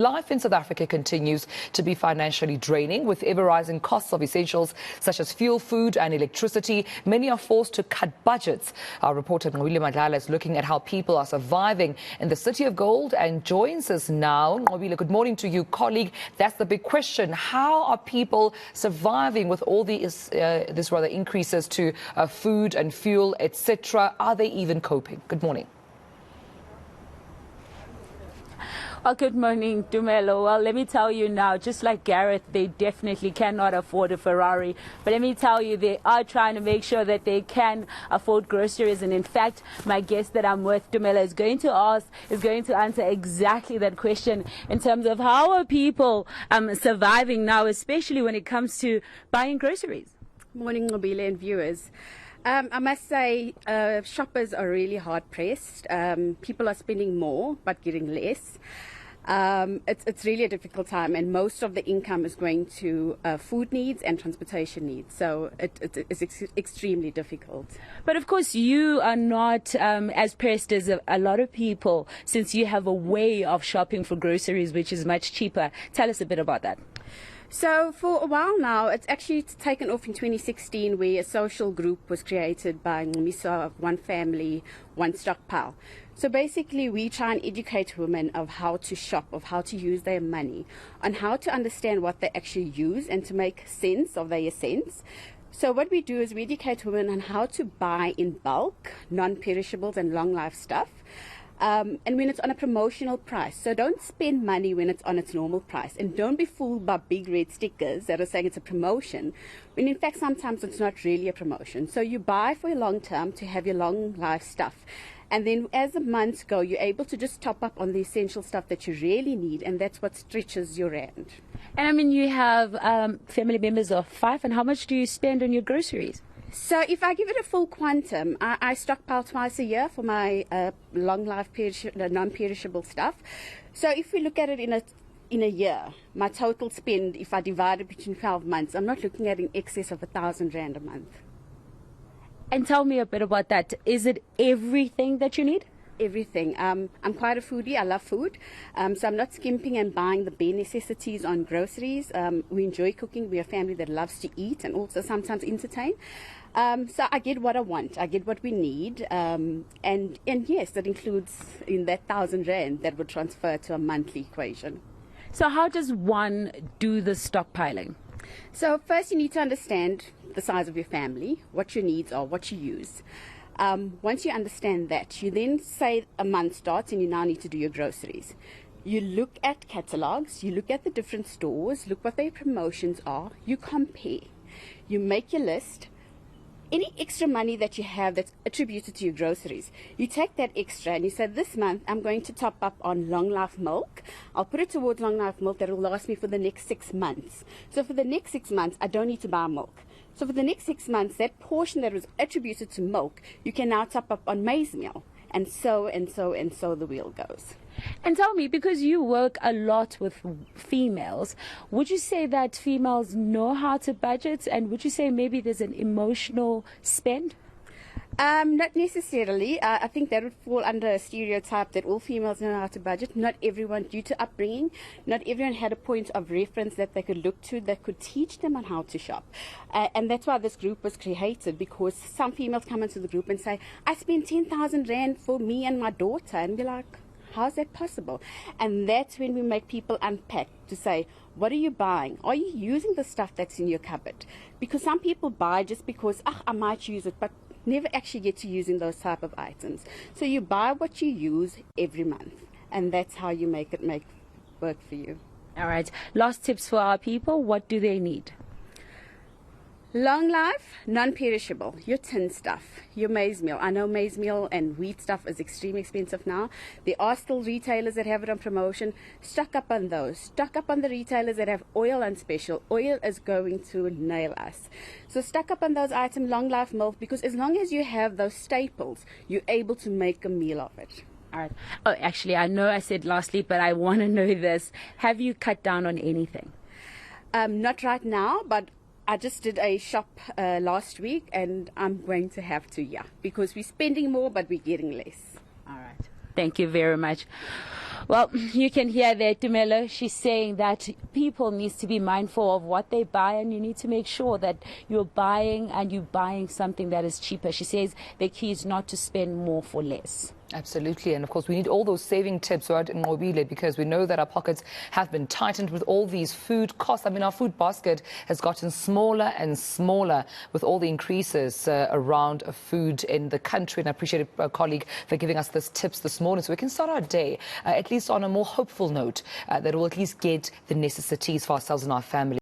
Life in South Africa continues to be financially draining with ever-rising costs of essentials such as fuel, food and electricity. Many are forced to cut budgets. Our reporter Nwile Madlala is looking at how people are surviving in the City of Gold and joins us now. Nwile, good morning to you, colleague. That's the big question. How are people surviving with all these rather increases to food and fuel, etc.? Are they even coping? Good morning. Well, good morning, Dumelo. Well, let me tell you now, just like Gareth, they definitely cannot afford a Ferrari. But let me tell you, they are trying to make sure that they can afford groceries. And in fact, my guest that I'm with, Dumelo, is going to answer exactly that question in terms of how are people surviving now, especially when it comes to buying groceries. Morning, Mobile and viewers. I must say, shoppers are really hard-pressed. People are spending more but getting less. It's really a difficult time, and most of the income is going to food needs and transportation needs. So it's extremely difficult. But of course, you are not as pressed as a lot of people, since you have a way of shopping for groceries which is much cheaper. Tell us a bit about that. So for a while now, it's actually taken off in 2016, where a social group was created by Ngumisa of One Family, One Stockpile. So basically, we try and educate women of how to shop, of how to use their money, on how to understand what they actually use and to make sense of their cents. So what we do is we educate women on how to buy in bulk, non-perishables and long-life stuff. And when it's on a promotional price. So don't spend money when it's on its normal price. And don't be fooled by big red stickers that are saying it's a promotion, when in fact sometimes it's not really a promotion. So you buy for your long term to have your long life stuff. And then as the months go, you're able to just top up on the essential stuff that you really need. And that's what stretches your rand. And I mean, you have family members of 5. And how much do you spend on your groceries? So if I give it a full quantum, I stockpile twice a year for my long life non-perishable stuff. So if we look at it in a year, my total spend, if I divide it between 12 months, I'm not looking at in excess of 1,000 rand a month. And tell me a bit about that. Is it everything that you need? Everything. I'm quite a foodie. I love food. So I'm not skimping and buying the bare necessities on groceries. We enjoy cooking. We're a family that loves to eat and also sometimes entertain. So I get what I want. I get what we need. And yes, that includes in that 1,000 rand that would transfer to a monthly equation. So how does one do the stockpiling? So first you need to understand the size of your family, what your needs are, what you use. Once you understand that, you then say a month starts and you now need to do your groceries. You look at catalogs, you look at the different stores, look what their promotions are, you compare. You make your list. Any extra money that you have that's attributed to your groceries, you take that extra and you say, this month I'm going to top up on long life milk. I'll put it towards long life milk that will last me for the next 6 months. So for the next 6 months, I don't need to buy milk. So for the next 6 months, that portion that was attributed to milk, you can now top up on maize meal. And so the wheel goes. And tell me, because you work a lot with females, would you say that females know how to budget? And would you say maybe there's an emotional spend? Not necessarily. I think that would fall under a stereotype that all females know how to budget. Not everyone, due to upbringing, not everyone had a point of reference that they could look to that could teach them on how to shop. And that's why this group was created, because some females come into the group and say, I spent 10,000 rand for me and my daughter. And we're like, how's that possible? And that's when we make people unpack to say, what are you buying? Are you using the stuff that's in your cupboard? Because some people buy just because, I might use it, but never actually get to using those type of items. So you buy what you use every month, and that's how you make it work for you. All right. Last tips for our people. What do they need? Long life, non-perishable, your tin stuff, your maize meal. I know maize meal and wheat stuff is extremely expensive now. There are still retailers that have it on promotion. Stock up on those. Stock up on the retailers that have oil on special. Oil is going to nail us. So stock up on those items, long life milk, because as long as you have those staples, you're able to make a meal of it. All right. Oh, actually, I know I said lastly, but I want to know this. Have you cut down on anything? Not right now, but I just did a shop last week, and I'm going to have to, because we're spending more, but we're getting less. All right. Thank you very much. Well, you can hear there, Tumelo, she's saying that people need to be mindful of what they buy, and you need to make sure that you're buying something that is cheaper. She says the key is not to spend more for less. Absolutely. And of course, we need all those saving tips, right, in Mobile, because we know that our pockets have been tightened with all these food costs. I mean, our food basket has gotten smaller and smaller with all the increases around food in the country. And I appreciate a colleague for giving us these tips this morning so we can start our day at least on a more hopeful note that we'll at least get the necessities for ourselves and our family.